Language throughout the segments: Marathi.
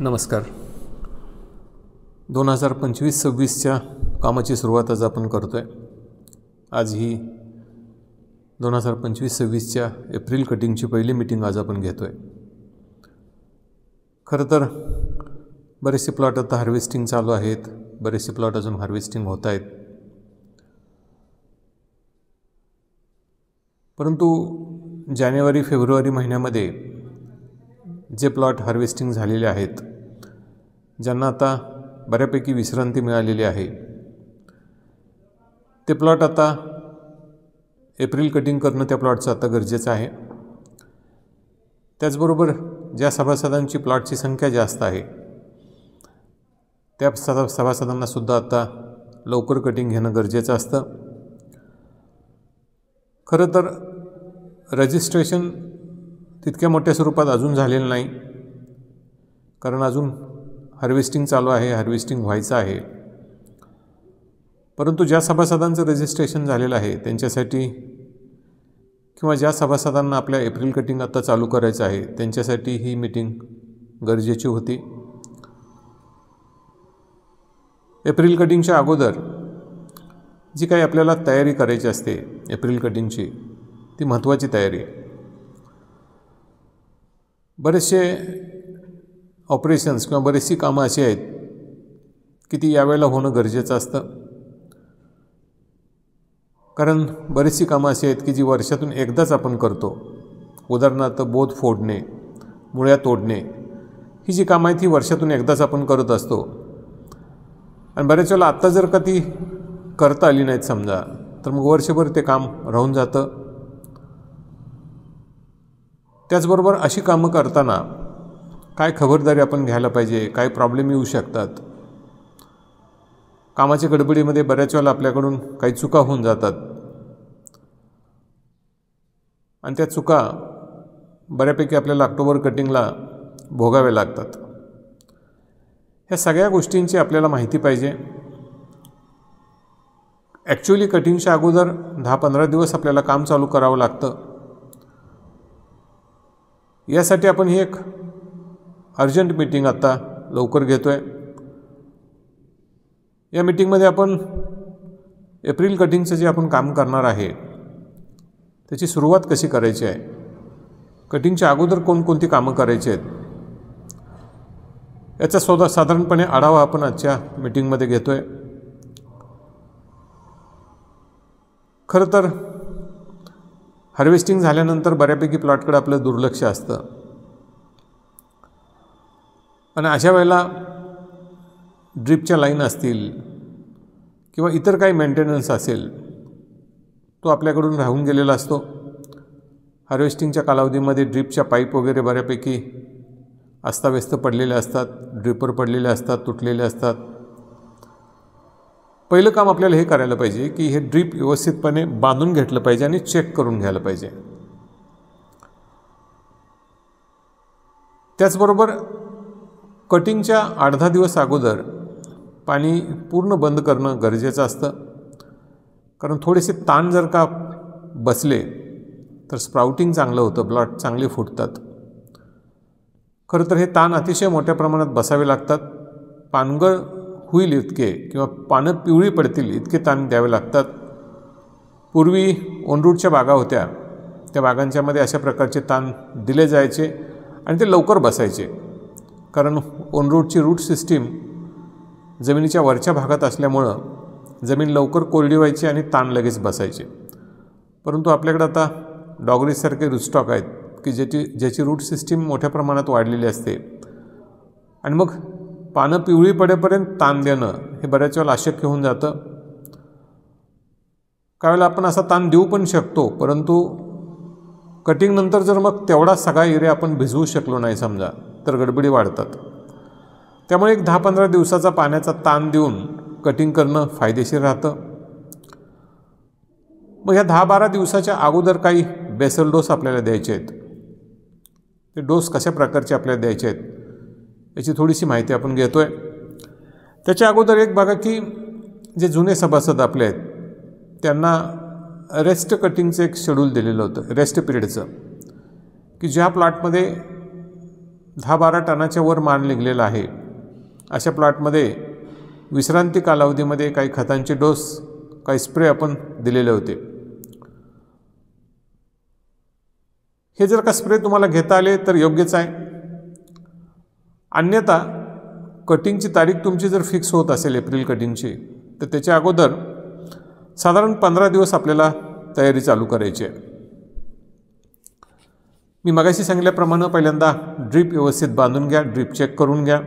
नमस्कार. 2025-26च्या कामाची सुरुवात आज आपण करतो आहे. आज ही 2025-26च्या एप्रिल कटिंगची पहिली मीटिंग आज आपण घेतो आहे. खरं तर बरेचसे प्लॉट आता हार्वेस्टिंग चालू आहेत, बरेचसे प्लॉट अजून हार्वेस्टिंग होत आहेत. परंतु जानेवारी-फेब्रुवारी महिन्यामध्ये जे प्लॉट हार्वेस्टिंग झालेले आहेत, ज्यांना आता बऱ्यापैकी विश्रांती मिळालेली आहे, ते प्लॉट आता एप्रिल कटिंग करणं त्या प्लॉटचं आता गरजेचं आहे. त्याचबरोबर ज्या सभासदांची प्लॉटची संख्या जास्त आहे त्या सभासदांनासुद्धा आता लवकर कटिंग घेणं गरजेचं असतं. खरं तर रजिस्ट्रेशन तितक्या मोठ्या स्वरूपात अजून झालेलं नाही, कारण अजून हार्वेस्टिंग चालू आहे, हार्वेस्टिंग व्हायचं आहे. परंतु ज्या सभासदांचं रजिस्ट्रेशन झालेलं आहे त्यांच्यासाठी, किंवा ज्या सभासदांना आपल्या एप्रिल कटिंग आता चालू करायचं आहे त्यांच्यासाठी ही मीटिंग गरजेची होती. एप्रिल कटिंगच्या अगोदर जी काही आपल्याला तयारी करायची असते एप्रिल कटिंगची, ती महत्त्वाची तयारी आहे. बरेचसे ऑपरेशन्स किंवा बरीचशी कामं अशी आहेत की ती यावेळेला होणं गरजेचं असतं. कारण बरीचशी कामं अशी आहेत की जी वर्षातून एकदाच आपण करतो. उदाहरणार्थ बोध फोडणे, मुळ्या तोडणे, ही जी कामं आहेत ही वर्षातून एकदाच आपण करत असतो. आणि बऱ्याच वेळेला आत्ता जर का ती करता आली नाहीत समजा, तर मग वर्षभर ते काम राहून जातं. त्याचबरोबर अशी कामं करताना काय खबरदारी आपण घ्यायला पाहिजे, काय प्रॉब्लेम येऊ शकतात. कामाच्या गडबडीमध्ये बऱ्याच वेळेला आपल्याकडून काही चुका होऊन जातात आणि त्या चुका बऱ्यापैकी आपल्याला ऑक्टोबर कटिंगला भोगाव्या लागतात. ह्या सगळ्या गोष्टींची आपल्याला माहिती पाहिजे. ॲक्च्युअली कटिंगच्या अगोदर 10-15 दिवस आपल्याला काम चालू करावं लागतं. यासाठी आपण ही एक अर्जंट मीटिंग आत्ता लवकर घेतो आहे. या मीटिंगमध्ये आपण एप्रिल कटिंगचं जे आपण काम करणार आहे त्याची सुरुवात कशी करायची आहे, कटिंगच्या अगोदर कोणकोणती कामं करायची आहेत, याचा साधारणपणे आढावा आपण आजच्या मीटिंगमध्ये घेतो आहे. खरं तर हार्वेस्टिंग झाल्यानंतर बऱ्यापैकी प्लॉटकडे आपलं दुर्लक्ष असतं आणि अशा वेळेला ड्रिपच्या लाईन असतील किंवा इतर काही मेंटेनन्स असेल, तो आपल्याकडून राहून गेलेला असतो. हार्वेस्टिंगच्या कालावधीमध्ये ड्रिपच्या पाईप वगैरे बऱ्यापैकी अस्ताव्यस्त पडलेले असतात, ड्रिपर पडलेले असतात, तुटलेले असतात. पहिलं काम आपल्याला हे करायला पाहिजे की हे ड्रिप व्यवस्थितपणे बांधून घेतलं पाहिजे आणि चेक करून घ्यायला पाहिजे. त्याचबरोबर कटिंगच्या 8-10 दिवस अगोदर पाणी पूर्ण बंद करणं गरजेचं असतं. कारण थोडेसे ताण जर का बसले तर स्प्राउटिंग चांगलं होतं, प्लॉट चांगले फुटतात. खरं तर हे ताण अतिशय मोठ्या प्रमाणात बसावे लागतात. पानगळ होईल इतके किंवा पानं पिवळी पडतील इतके ताण द्यावे लागतात. पूर्वी ऑनरूटच्या बागा होत्या, त्या बागांच्यामध्ये अशा प्रकारचे ताण दिले जायचे आणि ते लवकर बसायचे. कारण ऑनरूटची रूट सिस्टीम जमिनीच्या वरच्या भागात असल्यामुळं जमीन लवकर कोरडी व्हायची आणि ताण लगेच बसायचे. परंतु आपल्याकडे आता डॉगरीजसारखे रूटस्टॉक आहेत की ज्याची रूट सिस्टीम मोठ्या प्रमाणात वाढलेली असते आणि मग पानं पिवळी पडेपर्यंत ताण देणं हे बऱ्याच वेळेला अशक्य होऊन जातं. काही वेळेला आपण असा ताण देऊ पण शकतो, परंतु कटिंगनंतर जर मग तेवढा सगळा एरिया आपण भिजवू शकलो नाही समजा, तर गडबडी वाढतात. त्यामुळे एक 10-15 दिवसाचा पाण्याचा ताण देऊन कटिंग करणं फायदेशीर राहतं. मग ह्या 10-12 दिवसाच्या अगोदर काही बेसल डोस आपल्याला द्यायचे आहेत. ते डोस कशा प्रकारचे आपल्याला द्यायचे आहेत याची थोडीशी माहिती आपण घेतो आहे. त्याच्या अगोदर एक बघा की जे जुने सभासद आपले आहेत त्यांना रेस्ट कटिंगचं एक शेड्यूल दिलेलं होतं, रेस्ट पिरियडचं, की ज्या प्लॉटमध्ये 10-12 टनाच्या वर माल निघलेला आहे, अशा प्लॉटमध्ये विश्रांती कालावधीमध्ये काही खतांचे डोस, काही स्प्रे आपण दिलेले होते. हे जर का स्प्रे तुम्हाला घेता आले तर योग्यच आहे. अन्यथा कटिंगची तारीख तुमची जर फिक्स होत असेल एप्रिल कटिंगची, तर त्याच्या अगोदर साधारण 15 दिवस आपल्याला तयारी चालू करायची आहे. मी मगाशी सांगितल्याप्रमाणे पहिल्यांदा ड्रीप व्यवस्थित बांधून घ्या, ड्रीप चेक करून घ्या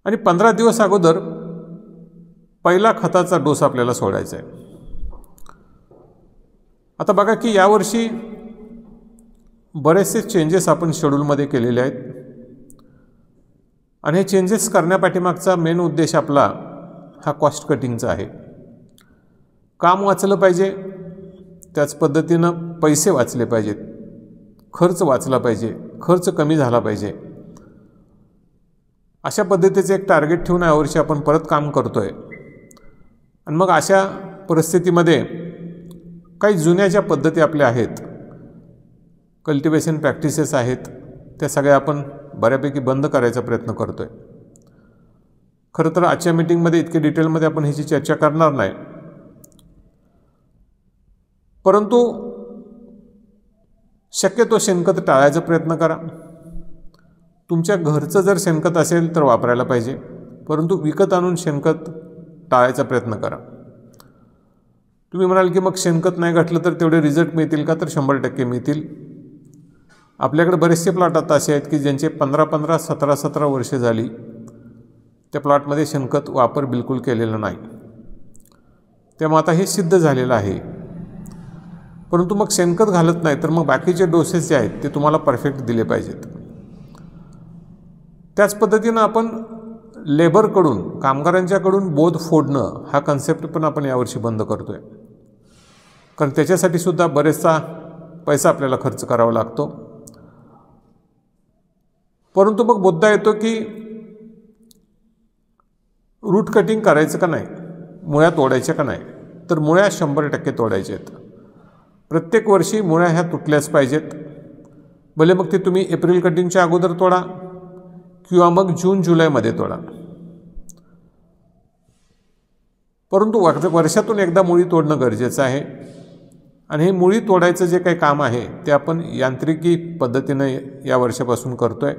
आणि 15 दिवस अगोदर पहिला खताचा डोस आपल्याला सोडायचा आहे. आता बघा की यावर्षी बरेचसे चेंजेस आपण शेड्यूलमध्ये केलेले आहेत आणि हे चेंजेस करण्यापाठीमागचा मेन उद्देश आपला हा कॉस्ट कटिंगचा आहे. काम वाचलं पाहिजे, त्याच पद्धतीनं पैसे वाचले पाहिजेत, खर्च वाचला पाहिजे, खर्च कमी झाला पाहिजे. अशा पद्धतीचे एक टार्गेट ठेवून यावर्षी आपण परत काम करतो आहे. आणि मग अशा परिस्थितीमध्ये काही जुन्या ज्या पद्धती आपल्या आहेत, कल्टिवेशन प्रॅक्टिसेस आहेत, त्या सगळ्या आपण बऱ्यापैकी बंद करायचा प्रयत्न करतो आहे. खरं तर आजच्या मीटिंगमध्ये इतके डिटेलमध्ये आपण ह्याची चर्चा करणार नाही, परंतु शक्यतो शेणखत टाळायचा प्रयत्न करा. तुमच्या घरचं जर शेणखत असेल तर वापरायला पाहिजे, परंतु विकत आणून शेणखत टाळायचा प्रयत्न करा. तुम्ही म्हणाल की मग शेणखत नाही घातलं तर तेवढे रिझल्ट मिळतील का? तर 100% मिळतील. आपल्याकडे बरेचसे प्लॉट आता असे आहेत की ज्यांचे 15-15, 17-17 वर्षे झाली, त्या प्लॉटमध्ये शेणखत वापर बिलकुल केलेला नाही. त्यामुळे आता हे सिद्ध झालेलं आहे. परंतु मग शेणखत घालत नाही तर मग बाकीचे डोसेस जे आहेत ते तुम्हाला परफेक्ट दिले पाहिजेत. त्याच पद्धतीनं आपण लेबरकडून, कामगारांच्याकडून बोध फोडणं हा कन्सेप्ट पण आपण यावर्षी बंद करतो आहे. कारण त्याच्यासाठी सुद्धा बरेचसा पैसा आपल्याला खर्च करावा लागतो. परंतु मग मुद्दा येतो की रूट कटिंग करायचं का नाही, मुळ्या तोडायच्या का नाही? तर मुळ्या 100% तोडायच्या आहेत. प्रत्येक वर्षी मुळ्या ह्या तुटल्याच पाहिजेत. भले मग ते तुम्ही एप्रिल कटिंगच्या अगोदर तोडा किंवा मग जून-जुलैमध्ये तोडा, परंतु वर्षातून एकदा मुळी तोडणं गरजेचं आहे. आणि हे मुळी तोडायचं जे काही काम आहे ते आपण यांत्रिकी पद्धतीनं या वर्षापासून करतो आहे,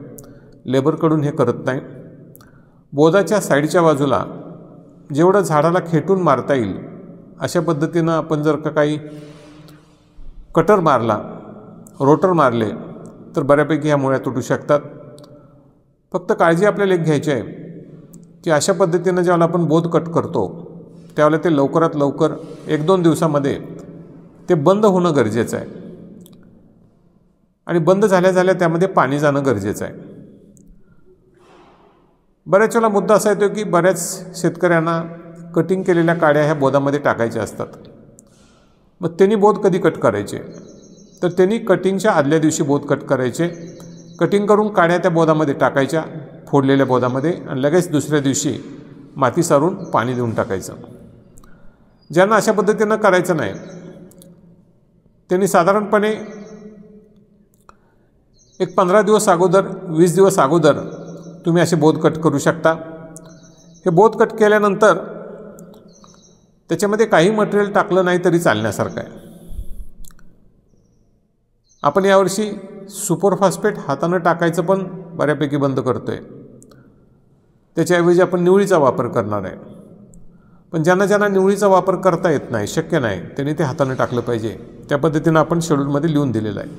लेबरकडून हे करत नाही. बोधाच्या साईडच्या बाजूला जेवढं झाडाला खेटून मारता येईल अशा पद्धतीनं आपण जर का काही कटर मारला, रोटर मारले तर बऱ्यापैकी ह्या मुळ्या तुटू शकतात. फक्त काळजी आपल्याला एक घ्यायची आहे की अशा पद्धतीनं ज्यावेळेला आपण बोध कट करतो त्यावेळेला ते लवकरात लवकर 1-2 दिवसामध्ये ते बंद होणं गरजेचं आहे. आणि बंद झाल्या त्यामध्ये पाणी जाणं गरजेचं आहे. बऱ्याच वेळेला मुद्दा असा येतो की बऱ्याच शेतकऱ्यांना कटिंग केलेल्या काड्या ह्या बोधामध्ये टाकायच्या असतात. मग त्यांनी बोध कधी कट करायचे? तर त्यांनी कटिंगच्या आदल्या दिवशी बोध कट करायचे. कटिंग करून काड्या त्या बोधामध्ये टाकायच्या, फोडलेल्या बोधामध्ये, आणि लगेच दुसऱ्या दिवशी माती सारून पाणी देऊन टाकायचं. ज्यांना अशा पद्धतीनं करायचं नाही त्यांनी साधारणपणे एक 15 दिवस अगोदर, 20 दिवस अगोदर तुम्ही असे बोध कट करू शकता. हे बोध कट केल्यानंतर त्याच्यामध्ये काही मटेरियल टाकलं नाही तरी चालण्यासारखं आहे. आपण यावर्षी सुपरफॉस्फेट हातानं टाकायचं पण बऱ्यापैकी बंद करतो आहे. त्याच्याऐवजी आपण निवळीचा वापर करणार आहे. पण ज्यांना निवळीचा वापर करता येत नाही, शक्य नाही, त्यांनी ते हातानं टाकलं पाहिजे. त्या पद्धतीनं आपण शेड्यूलमध्ये लिहून दिलेलं आहे.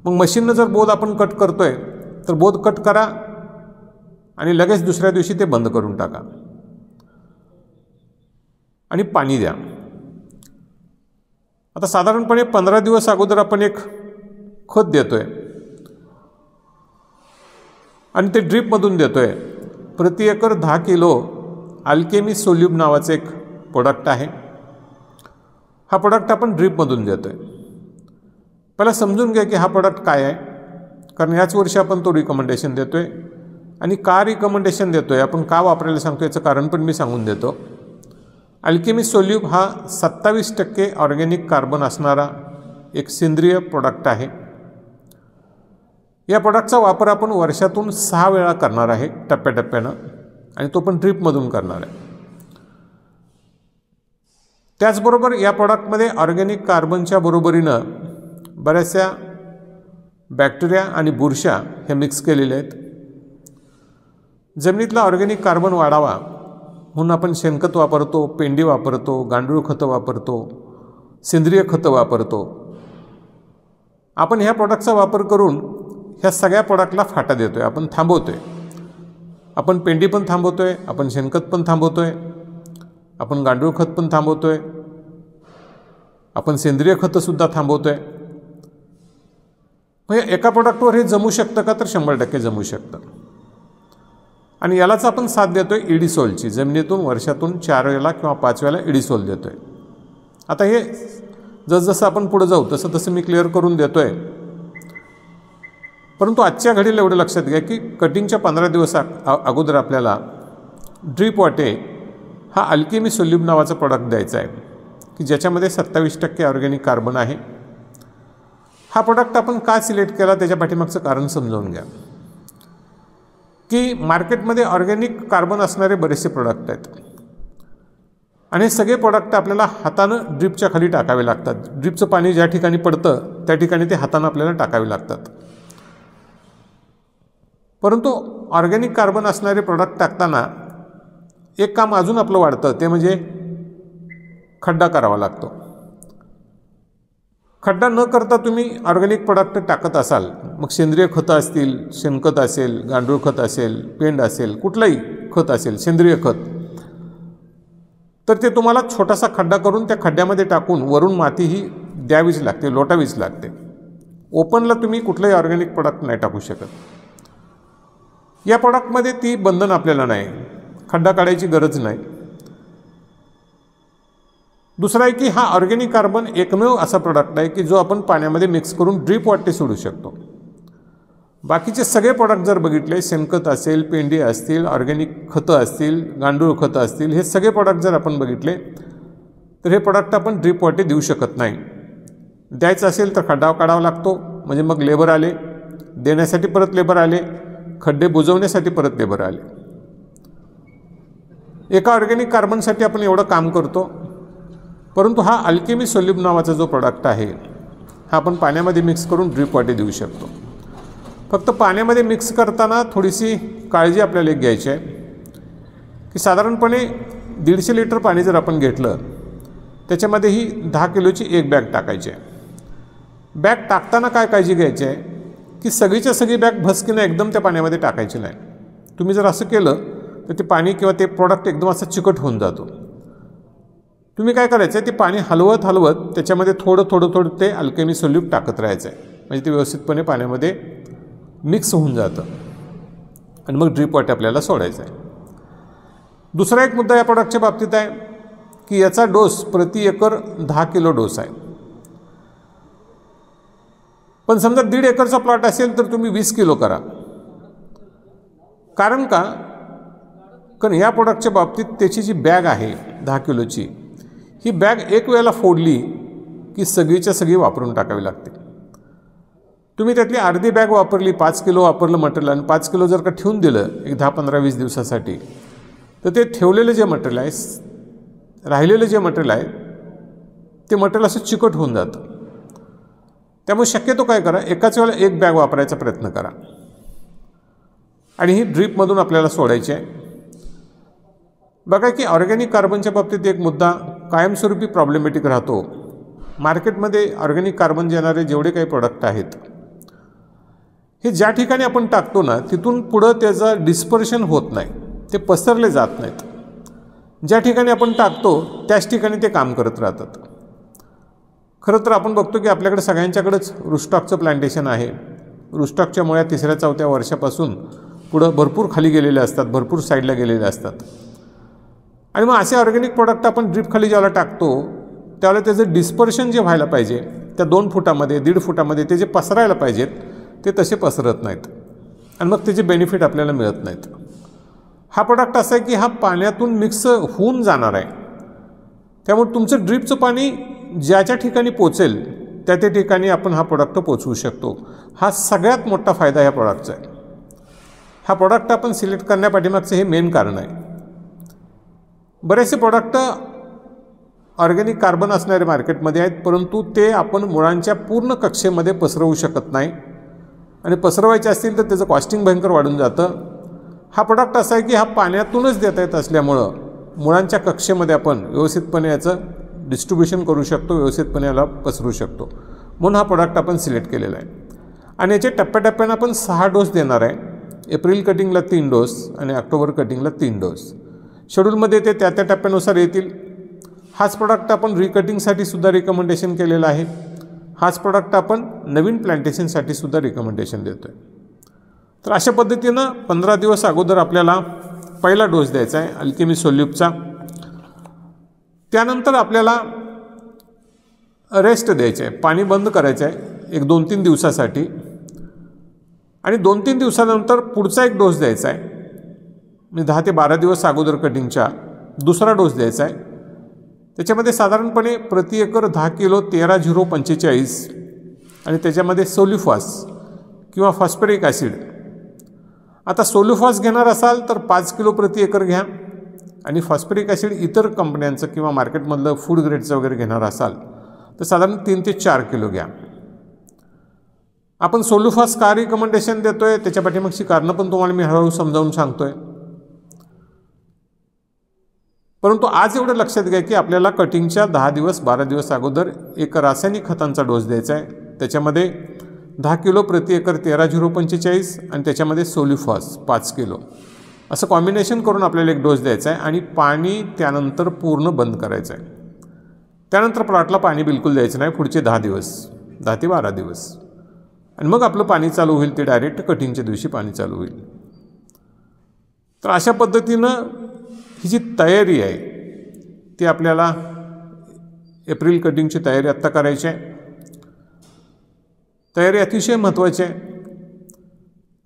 मग मशीननं जर बोध आपण कट करतोय तर बोध कट करा आणि लगेच दुसऱ्या दिवशी ते बंद करून टाका आणि पाणी द्या. आता साधारणपणे 15 दिवस अगोदर आपण एक खत देतोय आणि ते ड्रीपमधून देतोय. प्रति एकर 10 किलो अल्केमी सोल्यूब नावाचं एक प्रोडक्ट आहे. हा प्रोडक्ट आपण ड्रीपमधून देतोय. पहिला समजून घ्या की हा प्रोडक्ट काय आहे, कारण याच वर्षी आपण तो रिकमेंडेशन देतोय. आणि का रिकमेंडेशन देतोय, आपण का वापरायला सांगतो याचं कारण पण मी सांगून देतो. अल्केमी सोल्यूब हा 27% ऑर्गॅनिक कार्बन असणारा एक सेंद्रिय प्रोडक्ट आहे. या प्रोडक्टचा वापर आपण वर्षातून 6 वेळा करणार आहे टप्प्याटप्प्यानं, आणि तो पण ड्रीपमधून करणार आहे. त्याचबरोबर या प्रॉडक्टमध्ये ऑर्गॅनिक कार्बनच्या बरोबरीनं बऱ्याचशा बॅक्टेरिया आणि बुरशा हे मिक्स केलेले आहेत. जमिनीतला ऑर्गॅनिक कार्बन वाढावा म्हणून आपण शेणखत वापरतो, पेंडी वापरतो, गांडूळ खतं वापरतो, सेंद्रिय खतं वापरतो. आपण ह्या प्रॉडक्टचा वापर करून ह्या सगळ्या प्रॉडक्टला फाटा देतोय, आपण थांबवतोय. आपण पेंडी पण थांबवतोय, आपण शेणखत पण थांबवतोय, आपण गांडूळ खत पण थांबवतोय, आपण सेंद्रिय खतंसुद्धा थांबवतोय. म्हणजे एका प्रॉडक्टवर हे जमू शकतं का? तर 100% जमू शकतं. आणि यालाच आपण साथ देतोय इडीसोलची. जमिनीतून वर्षातून 4 वेळेला किंवा 5 वेळेला इडीसोल देतोय. आता हे जसजसं आपण पुढे जाऊ तसं तसं मी क्लिअर करून देतोय. परंतु आजच्या घडीला एवढं लक्षात घ्या की कटिंगच्या 15 दिवस अगोदर आपल्याला ड्रीप वॉटे हा अल्केमी सोल्यूब नावाचा प्रॉडक्ट द्यायचा आहे की ज्याच्यामध्ये 27% ऑर्गॅनिक कार्बन आहे. हा प्रॉडक्ट आपण का सिलेक्ट केला त्याच्या पाठीमागचं कारण समजावून घ्या की मार्केटमध्ये ऑर्गॅनिक कार्बन असणारे बरेचसे प्रोडक्ट आहेत आणि हे सगळे प्रोडक्ट आपल्याला हातानं ड्रीपच्या खाली टाकावे लागतात. ड्रीपचं पाणी ज्या ठिकाणी पडतं त्या ठिकाणी ते हातानं आपल्याला टाकावे लागतात. परंतु ऑर्गॅनिक कार्बन असणारे प्रोडक्ट टाकताना एक काम अजून आपलं वाढतं, ते म्हणजे खड्डा करावा लागतो. खड्डा न करता तुम्ही ऑर्गॅनिक प्रोडक्ट टाकत असाल, मग सेंद्रिय खतं असतील, शेणखत असेल, गांडूळ खत असेल, पेंड असेल, कुठलंही खत असेल, सेंद्रिय खत, तर ते तुम्हाला छोटासा खड्डा करून त्या खड्ड्यामध्ये टाकून वरून माती ही द्यावीच लागते, लोटावीच लागते. ओपनला तुम्ही कुठलंही ऑर्गॅनिक प्रोडक्ट नाही टाकू शकत. या प्रोडक्टमध्ये ती बंधन आपल्याला नाही, खड्डा काढायची गरज नाही. दुसरा आहे की हा ऑर्गॅनिक कार्बन एकमेव असा प्रोडक्ट आहे की जो आपण पाण्यामध्ये मिक्स करून ड्रीप वॉटे सोडू शकतो. बाकीचे सगळे प्रोडक्ट जर बघितले, शेणखत असेल, पेंडी असतील, ऑर्गॅनिक खतं असतील, गांडूळ खतं असतील, हे सगळे प्रोडक्ट जर आपण बघितले तर हे प्रोडक्ट आपण ड्रीप वॉटे देऊ शकत नाही. द्यायचं असेल तर खड्डा काढावा लागतो, म्हणजे मग लेबर आले, देण्यासाठी परत लेबर आले, खड्डे बुजवण्यासाठी परत लेबर आले. एका ऑर्गॅनिक कार्बनसाठी आपण एवढं काम करतो. परंतु हा अल्केमी सोल्यूब नावाचा जो प्रोडक्ट आहे हा आपण पाण्यामध्ये मिक्स करून ड्रीप वॉटे देऊ शकतो. फक्त पाण्यामध्ये मिक्स करताना थोडीशी काळजी आपल्याला एक घ्यायची आहे की साधारणपणे 150 लिटर पाणी जर आपण घेतलं त्याच्यामध्ये ही 10 किलोची एक बॅग टाकायची आहे. बॅग टाकताना काय काळजी घ्यायची आहे की सगळीच्या सगळी बॅग भस्कीनं एकदम त्या पाण्यामध्ये टाकायची नाही. तुम्ही जर असं केलं तर ते पाणी किंवा ते प्रोडक्ट एकदम असं चिकट होऊन जातो. तुम्ही काय करायचं आहे, ते पाणी हलवत हलवत त्याच्यामध्ये थोडं थोडं थोडं ते अल्केमी सोल्यूब टाकत राहायचं आहे, म्हणजे ते व्यवस्थितपणे पाण्यामध्ये मिक्स होऊन जातं आणि मग ड्रीप वॉटे आपल्याला सोडायचं आहे. दुसरा एक मुद्दा या प्रोडक्टच्या बाबतीत आहे की याचा डोस प्रति एकर 10 किलो डोस आहे. पण समजा 1.5 एकरचा प्लॉट असेल तर तुम्ही 20 किलो करा. कारण का? कारण या प्रोडक्टच्या बाबतीत त्याची जी बॅग आहे 10 किलोची, ही बॅग एक वेळेला फोडली की सगळीच्या सगळी वापरून टाकावी लागते. तुम्ही त्यातली अर्धी बॅग वापरली, 5 किलो वापरलं मटेरियल, आणि 5 किलो जर का ठेवून दिलं एक 10, 15, 20 दिवसासाठी, तर ते ठेवलेलं जे मटेरियल आहे, राहिलेलं जे मटेरियल आहे, ते मटेरियल असं चिकट होऊन जातं. त्यामुळे शक्यतो काय करा, एकाच वेळेला एक बॅग वापरायचा प्रयत्न करा आणि ही ड्रीपमधून आपल्याला सोडायची आहे. बघा की ऑर्गॅनिक कार्बनच्या बाबतीत एक मुद्दा कायमस्वरूपी प्रॉब्लेमॅटिक राहतो. मार्केटमध्ये ऑर्गॅनिक कार्बन देणारे जेवढे काही प्रोडक्ट आहेत, हे ज्या ठिकाणी आपण टाकतो ना तिथून पुढं त्याचं डिस्पर्शन होत नाही, ते पसरले जात नाहीत. ज्या ठिकाणी आपण टाकतो त्याच ठिकाणी ते काम करत राहतात. खरं तर आपण बघतो की आपल्याकडे सगळ्यांच्याकडेच रूस्टॉकचं प्लांटेशन आहे. रूस्टॉकच्या मुळ्या 3ऱ्या-4थ्या वर्षापासून पुढं भरपूर खाली गेलेले असतात, भरपूर साईडला गेलेले असतात. आणि मग असे ऑर्गॅनिक प्रोडक्ट आपण ड्रीप खाली ज्याला टाकतो त्यावेळेला त्याचं डिस्पर्शन जे व्हायला पाहिजे, त्या 2 फुटामध्ये 1.5 फुटामध्ये ते जे पसरायला पाहिजेत ते तसे पसरत नाहीत आणि मग त्याचे बेनिफिट आपल्याला मिळत नाहीत. हा प्रोडक्ट असा आहे की हा पाण्यातून मिक्स होऊन जाणार आहे. त्यामुळे तुमचं ड्रीपचं पाणी ज्याच्या ठिकाणी पोचेल त्या ठिकाणी आपण हा प्रोडक्ट पोचवू शकतो. हा सगळ्यात मोठा फायदा ह्या प्रॉडक्टचा आहे. हा प्रॉडक्ट आपण सिलेक्ट करण्यापाठीमागचं हे मेन कारण आहे. बरेचसे प्रॉडक्ट ऑर्गॅनिक कार्बन असणारे मार्केटमध्ये आहेत, परंतु ते आपण मुळांच्या पूर्ण कक्षेमध्ये पसरवू शकत नाही आणि पसरवायचे असतील तर त्याचं कॉस्टिंग भयंकर वाढून जातं. हा प्रोडक्ट असा आहे की हा पाण्यातूनच देता येत असल्यामुळं मुळांच्या कक्षेमध्ये आपण व्यवस्थितपणे याचं डिस्ट्रीब्युशन करू शकतो, व्यवस्थितपणे याला पसरू शकतो. म्हणून हा प्रोडक्ट आपण सिलेक्ट केलेला आहे. आणि याचे टप्प्याटप्प्यानं आपण 6 डोस देणार आहे. एप्रिल कटिंगला 3 डोस आणि ऑक्टोबर कटिंगला 3 डोस. शेड्यूलमध्ये ते त्या टप्प्यानुसार येतील. हाच प्रोडक्ट आपण रिकटिंगसाठी सुद्धा रिकमेंडेशन केलेला आहे. हाच प्रोडक्ट आपण नवीन प्लांटेशनसाठी सुद्धा रिकमेंडेशन देतो आहे. तर अशा पद्धतीनं 15 दिवस अगोदर आपल्याला पहिला डोस द्यायचा आहे अल्केमी सोल्यूबचा. त्यानंतर आपल्याला रेस्ट द्यायचे आहे, पाणी बंद करायचं आहे एक 2-3 दिवसासाठी आणि 2-3 दिवसानंतर पुढचा एक डोस द्यायचा आहे. म्हणजे 10 ते 12 दिवस अगोदर कटिंगच्या दुसरा डोस द्यायचा आहे. त्याच्यामध्ये साधारणपणे प्रति एकर 10 किलो 13-0-45 आणि त्याच्यामध्ये सोल्युफॉस किंवा फॉस्फरिक ॲसिड. आता सोल्युफॉस घेणार असाल तर 5 किलो प्रति एकर घ्या आणि फॉस्फरिक ॲसिड इतर कंपन्यांचं किंवा मार्केटमधलं फूड ग्रेडचं वगैरे घेणार असाल तर साधारण 3 ते 4 किलो घ्या. आपण सोल्युफॉस का रिकमेंडेशन देतो आहे त्याच्या पाठीमागची कारणं पण तुम्हाला मी हळूहळू समजावून सांगतो आहे. परंतु आज एवढं लक्षात घ्या की आपल्याला कटिंगच्या 10 दिवस 12 दिवस अगोदर एक रासायनिक खतांचा डोस द्यायचा आहे. त्याच्यामध्ये 10 किलो प्रति एकर 13-0-45 आणि त्याच्यामध्ये सोल्युफॉस 5 किलो असं कॉम्बिनेशन करून आपल्याला एक डोस द्यायचा आहे आणि पाणी त्यानंतर पूर्ण बंद करायचं आहे. त्यानंतर प्लॉटला पाणी बिलकुल द्यायचं नाही पुढचे 10 दिवस, 10 ते 12 दिवस आणि मग आपलं पाणी चालू होईल ते डायरेक्ट कटिंगच्या दिवशी पाणी चालू होईल. तर अशा पद्धतीनं ही जी तयारी आहे ती आपल्याला एप्रिल कटिंगची तयारी आत्ता करायची आहे. तयारी अतिशय महत्त्वाची आहे.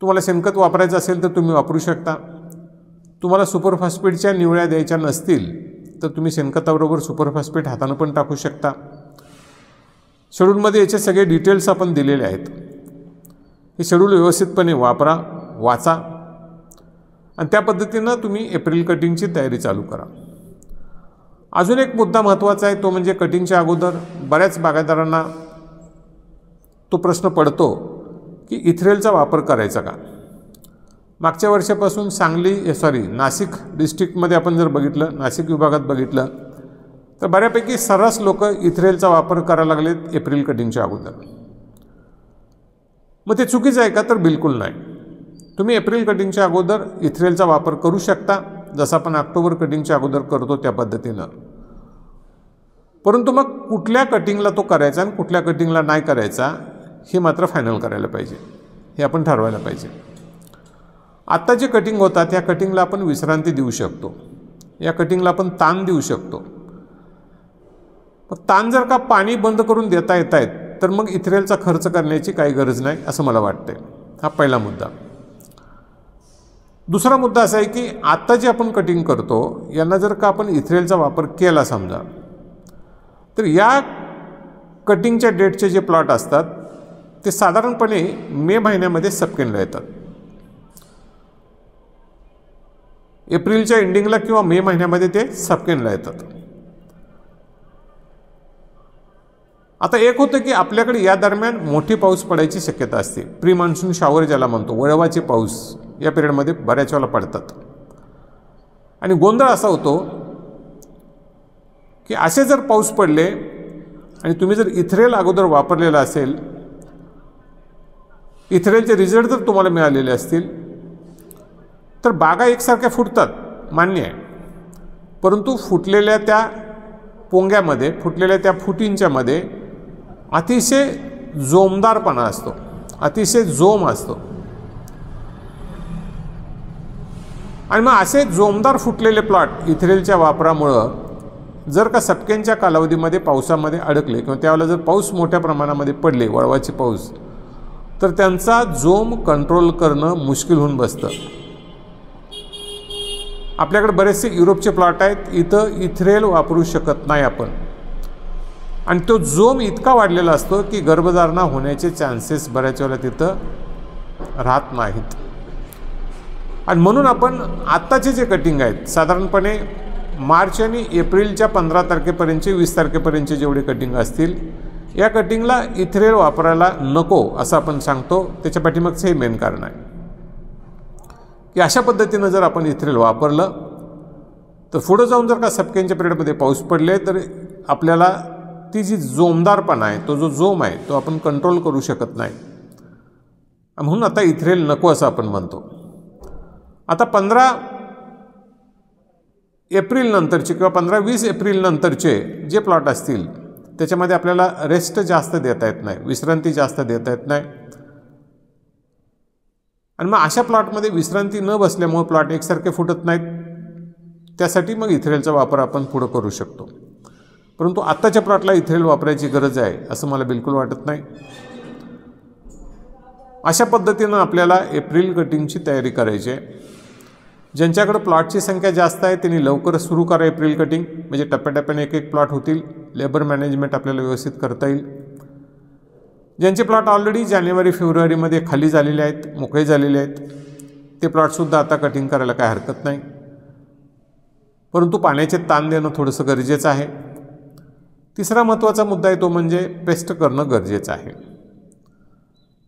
तुम्हाला शेणखत वापरायचं असेल तर तुम्ही वापरू शकता. तुम्हाला सुपरफॉस्फेटच्या निवळ्या द्यायच्या नसतील तर तुम्ही शेणखताबरोबर सुपरफॉस्फेट हातानं पण टाकू शकता. शेड्यूलमध्ये याचे सगळे डिटेल्स आपण दिलेले आहेत. हे शेड्यूल व्यवस्थितपणे वापरा, वाचा आणि त्या पद्धतीनं तुम्ही एप्रिल कटिंगची तयारी चालू करा. अजून एक मुद्दा महत्त्वाचा आहे तो म्हणजे कटिंगच्या अगोदर बऱ्याच बागायतदारांना तो प्रश्न पडतो की इथ्रेलचा वापर करायचा का. मागच्या वर्षापासून नाशिक डिस्ट्रिक्टमध्ये आपण जर बघितलं, नाशिक विभागात बघितलं तर बऱ्यापैकी सर्रास लोक इथ्रेलचा वापर करायला लागलेत एप्रिल कटिंगच्या अगोदर. मग ते चुकीचं आहे का तर बिलकुल नाही. तुम्ही एप्रिल कटिंगच्या अगोदर इथ्रेलचा वापर करू शकता जसं आपण ऑक्टोबर कटिंगच्या अगोदर करतो त्या पद्धतीनं. परंतु मग कुठल्या कटिंगला तो करायचा आणि कुठल्या कटिंगला नाही करायचा हे मात्र फायनल करायला पाहिजे, हे आपण ठरवायला पाहिजे. आत्ता जे कटिंग होतात ह्या कटिंगला आपण विश्रांती देऊ शकतो, या कटिंगला आपण ताण देऊ शकतो. ताण जर का पाणी बंद करून देता येत आहेत तर मग इथ्रेलचा खर्च करण्याची काही गरज नाही असं मला वाटते. हा पहिला मुद्दा. दुसरा मुद्दा असा आहे की आत्ता जे आपण कटिंग करतो यांना जर का आपण इथ्रेलचा वापर केला समजा तर या कटिंगच्या डेटचे जे प्लॉट असतात ते साधारणपणे मे महिन्यामध्ये सपकेनला येतात. एप्रिलच्या एंडिंगला किंवा मे महिन्यामध्ये ते सपकेनला येतात. आता एक होतं की आपल्याकडे या दरम्यान मोठी पाऊस पडायची शक्यता असते. प्री मान्सून शॉवर ज्याला म्हणतो, वळवाचे पाऊस या पिरियडमध्ये बऱ्याच वेळेला पडतात. आणि गोंधळ असा होतो की असे जर पाऊस पडले आणि तुम्ही जर इथ्रेल अगोदर वापरलेला असेल, इथ्रेलचे रिझल्ट जर तुम्हाला मिळालेले असतील तर बागा एकसारख्या फुटतात, मान्य आहे. परंतु फुटलेल्या त्या पोंग्यामध्ये, फुटलेल्या त्या फुटींच्यामध्ये अतिशय जोमदारपणा असतो, अतिशय जोम असतो. आणि मग असे जोमदार फुटलेले प्लॉट इथ्रेलच्या वापरामुळं जर का सपकेनच्या कालावधीमध्ये पावसामध्ये अडकले किंवा त्यावेळेला जर पाऊस मोठ्या प्रमाणामध्ये पडले, वळवाचे पाऊस, तर त्यांचा जोम कंट्रोल करणं मुश्किल होऊन बसतं. आपल्याकडे बरेचसे युरोपचे प्लॉट आहेत, इथं इथ्रेल वापरू शकत नाही आपण. आणि तो जोम इतका वाढलेला असतो की गर्भधारणा होण्याचे चान्सेस बऱ्याच वेळेला तिथं राहत नाहीत. आणि म्हणून आपण आत्ताचे जे कटिंग आहेत साधारणपणे मार्च आणि एप्रिलच्या 15 तारखेपर्यंतचे 20 तारखेपर्यंतचे जेवढे कटिंग असतील या कटिंगला इथ्रेल वापरायला नको असं आपण सांगतो. त्याच्या पाठीमागचं हे मेन कारण आहे की अशा पद्धतीनं जर आपण इथ्रेल वापरलं तर पुढं जाऊन जर का सपकेंच्या पिरियडमध्ये पाऊस पडले तर आपल्याला ती जी जोमदारपणा आहे, तो जो जोम आहे तो आपण कंट्रोल करू शकत नाही. म्हणून आता इथ्रेल नको असं आपण म्हणतो. आता 15 एप्रिल नंतरचे किंवा 15-20 एप्रिल नंतरचे जे प्लॉट असतील त्याच्यामध्ये आपल्याला रेस्ट जास्त देता येत नाही, विश्रांती जास्त देता येत नाही. आणि मग अशा प्लॉटमध्ये विश्रांती न बसल्यामुळे प्लॉट एकसारखे फुटत नाहीत. त्यासाठी मग इथ्रेलचा वापर आपण पुढं करू शकतो. परंतु आत्ताच्या प्लॉटला इथ्रेल वापरायची गरज आहे असं मला बिलकुल वाटत नाही. अशा पद्धतीनं आपल्याला एप्रिल कटिंगची तयारी करायची आहे. ज्यांच्याकडे प्लॉटची संख्या जास्त आहे त्यांनी लवकर सुरू करा एप्रिल कटिंग, म्हणजे टप्प्याटप्प्याने एक प्लॉट होतील, लेबर मॅनेजमेंट आपल्याला व्यवस्थित करता येईल. ज्यांचे प्लॉट ऑलरेडी जानेवारी-फेब्रुवारीमध्ये खाली झालेले आहेत, मोकळे झालेले आहेत, ते प्लॉटसुद्धा आता कटिंग करायला काय हरकत नाही. परंतु पाण्याचे ताण देणं थोडंसं गरजेचं आहे. तिसरा महत्त्वाचा मुद्दा आहे तो म्हणजे पेस्ट करणं गरजेचं आहे.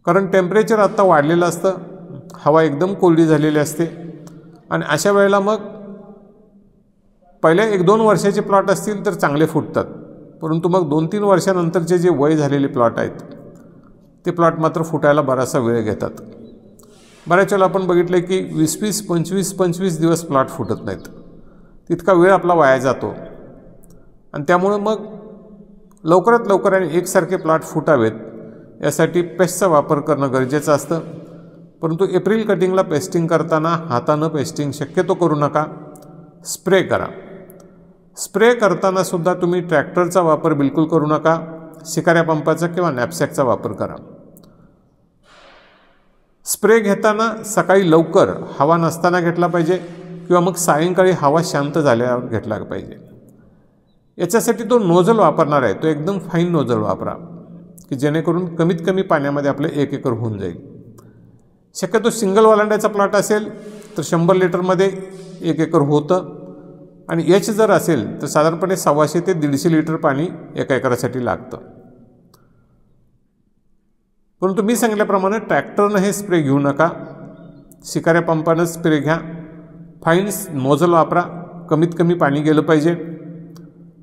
कारण टेम्परेचर आत्ता वाढलेलं असतं, हवा एकदम कोरडी झालेली असते आणि अशा वेळेला मग पहिल्या 1-2 वर्षाचे प्लॉट असतील तर चांगले फुटतात. परंतु मग 2-3 वर्षानंतरचे जे वय झालेले प्लॉट आहेत ते प्लॉट मात्र फुटायला बराचसा वेळ घेतात. बऱ्याच वेळेला आपण बघितलं की 20-20, 25-25 दिवस प्लॉट फुटत नाहीत. तितका वेळ आपला वाया जातो आणि त्यामुळं मग लवकरात लवकर आणि एकसारखे प्लॉट फुटावेत यासाठी पेस्टचा वापर करणं गरजेचं असतं. परंतु एप्रिल कटिंगला पेस्टिंग करताना हातानं पेस्टिंग शक्यतो करू नका, स्प्रे करा. स्प्रे करतानासुद्धा तुम्ही ट्रॅक्टरचा वापर बिलकुल करू नका, शिकाऱ्या पंपाचा किंवा नॅपसॅकचा वापर करा. स्प्रे घेताना सकाळी लवकर हवा नसताना घेतला पाहिजे किंवा मग सायंकाळी हवा शांत झाल्यावर घेतला पाहिजे. याच्यासाठी तो नोझल वापरणार आहे तो एकदम फाईन नोझल वापरा की जेणेकरून कमीत कमी पाण्यामध्ये आपलं 1 एकर होऊन जाईल. शक्यतो सिंगल वलांड्याचा प्लॉट असेल तर 100 लिटरमध्ये 1 एकर होतं आणि एच जर असेल तर साधारणपणे 125 ते 150 लिटर पाणी 1 एकरासाठी लागतं. परंतु मी सांगितल्याप्रमाणे ट्रॅक्टरनं हे स्प्रे घेऊ नका, शिकाऱ्या पंपानं स्प्रे घ्या, फाईन नोझल वापरा, कमीत कमी पाणी गेलं पाहिजे.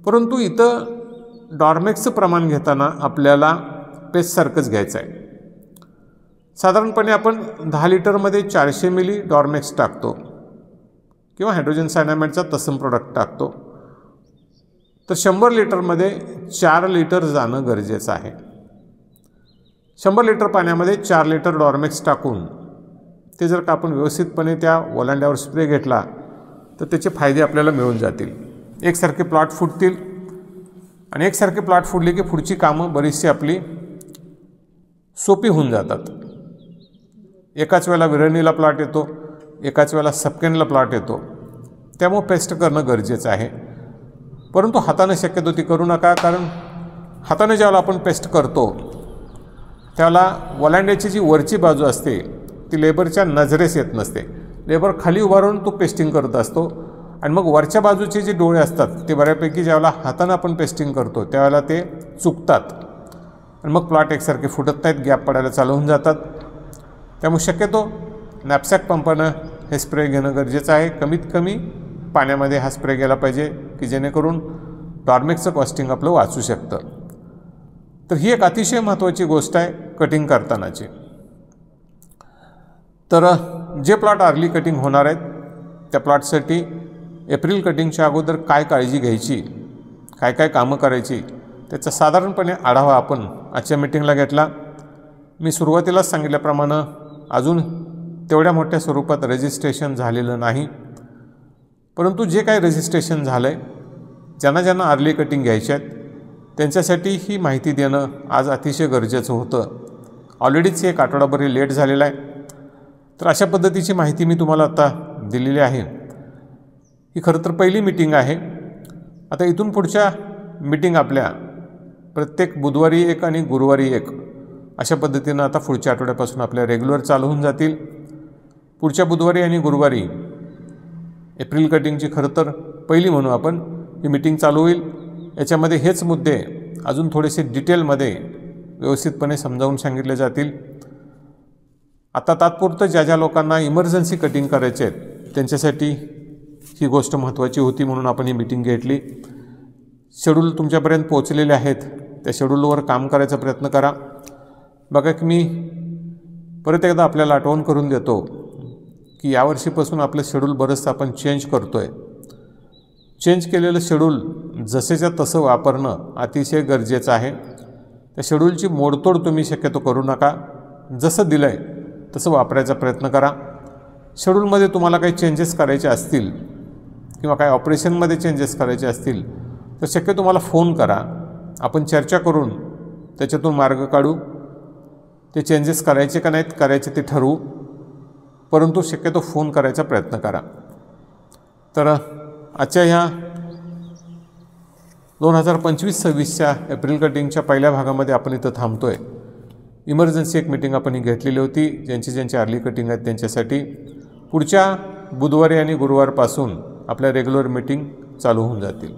परंतु इथं डॉर्मेक्सचं प्रमाण घेताना आपल्याला पेस्टसारखंच घ्यायचं आहे. साधारणपणे आपण 10 लिटरमध्ये 400 मिली डॉर्मेक्स टाकतो किंवा हायड्रोजन सायनामाइडचा तत्सम प्रोडक्ट टाकतो, तर 100 लिटरमध्ये 4 लिटर जाणं गरजेचं आहे. 100 लिटर पाण्यामध्ये 4 लिटर डॉर्मेक्स टाकून ते जर का आपण व्यवस्थितपणे त्या ओलांड्यावर स्प्रे घेतला तर त्याचे फायदे आपल्याला मिळून जातील. एकसारखे प्लॉट फुटतील आणि एकसारखे प्लॉट फुटले की पुढची कामं बरीचशी आपली सोपी होऊन जातात. एकाच वेळेला विरळणीला प्लॉट येतो, एकाच वेळेला सपकेनला प्लॉट येतो, त्यामुळे पेस्ट करणं गरजेचं आहे. परंतु हाताने शक्यतो ती करू नका, कारण हाताने ज्यावेळेला आपण पेस्ट करतो त्यावेळेला वलांड्याची जी वरची बाजू असते ती लेबरच्या नजरेस येत नसते. लेबर खाली उभारून तो पेस्टिंग करत असतो आणि मग वरच्या बाजूचे जे डोळे असतात ते बऱ्यापैकी ज्यावेळेला हातानं आपण पेस्टिंग करतो त्यावेळेला ते चुकतात आणि मग प्लॉट एकसारखे फुटत नाहीत, गॅप पडायला चालू होऊन जातात. त्यामुळे शक्यतो नॅपसॅक पंपानं हे स्प्रे घेणं गरजेचं आहे. कमीत कमी पाण्यामध्ये हा स्प्रे गेला पाहिजे की जेणेकरून डॉर्मेक्सचं कॉस्टिंग आपलं वाचू शकतं. तर ही एक अतिशय महत्त्वाची गोष्ट आहे कटिंग करतानाची. तर जे प्लॉट अर्ली कटिंग होणार आहेत त्या प्लॉटसाठी एप्रिल कटिंगच्या अगोदर काय काळजी घ्यायची, काय काय कामं करायची त्याचा साधारणपणे आढावा आपण आजच्या मीटिंगला घेतला. मी सुरुवातीलाच सांगितल्याप्रमाणे अजून तेवढ्या मोठ्या स्वरूपात रजिस्ट्रेशन झालेलं नाही, परंतु जे काही रजिस्ट्रेशन झालं आहे, ज्यांना ज्यांना अर्ली कटिंग घ्यायची आहेत त्यांच्यासाठी ही माहिती देणं आज अतिशय गरजेचं होतं. ऑलरेडीच एक आठवडाभर लेट झालेला आहे. तर अशा पद्धतीची माहिती मी तुम्हाला आता दिलेली आहे. ही खरं तर पहिली मीटिंग आहे. आता इथून पुढच्या मीटिंग आपल्या प्रत्येक बुधवारी एक आणि गुरुवारी एक अशा पद्धतीनं आता पुढच्या आठवड्यापासून आपल्या रेग्युलर चालू होऊन जातील. पुढच्या बुधवारी आणि गुरुवारी एप्रिल कटिंगची खरं तर पहिली म्हणू आपण ही मीटिंग चालू होईल. याच्यामध्ये हेच मुद्दे अजून थोडेसे डिटेलमध्ये व्यवस्थितपणे समजावून सांगितले जातील. आता तात्पुरतं ज्या ज्या लोकांना इमर्जन्सी कटिंग करायचे आहेत त्यांच्यासाठी ही गोष्ट महत्त्वाची होती म्हणून आपण ही मीटिंग घेतली. शेड्यूल तुमच्यापर्यंत पोहोचलेले आहेत, त्या शेड्यूलवर काम करायचा प्रयत्न करा. बघा की मी परत एकदा आपल्याला आठवण करून देतो की यावर्षीपासून आपलं शेड्यूल बरंचसं आपण चेंज करतो आहे. चेंज केलेलं शेड्यूल जसेच्या तसं वापरणं अतिशय गरजेचं आहे. त्या शेड्यूलची मोडतोड तुम्ही शक्यतो करू नका. जसं दिलं आहे तसं वापरायचा प्रयत्न करा. शेड्यूलमध्ये तुम्हाला काही चेंजेस करायचे असतील किंवा काही ऑपरेशनमध्ये चेंजेस करायचे असतील तर शक्य तुम्हाला फोन करा. आपण चर्चा करून त्याच्यातून मार्ग काढू. ते चेंजेस करायचे का नाहीत करायचे ते ठरवू, परंतु शक्यतो फोन करायचा प्रयत्न करा. तर आजच्या ह्या 2025-26च्या एप्रिल कटिंगच्या पहिल्या भागामध्ये आपण इथं थांबतो आहे. इमर्जन्सी एक मीटिंग आपण ही घेतलेली होती. ज्यांची अर्ली कटिंग आहेत त्यांच्यासाठी पुढच्या बुधवारी आणि गुरुवारपासून आपल्या रेग्युलर मीटिंग चालू होऊन जातील.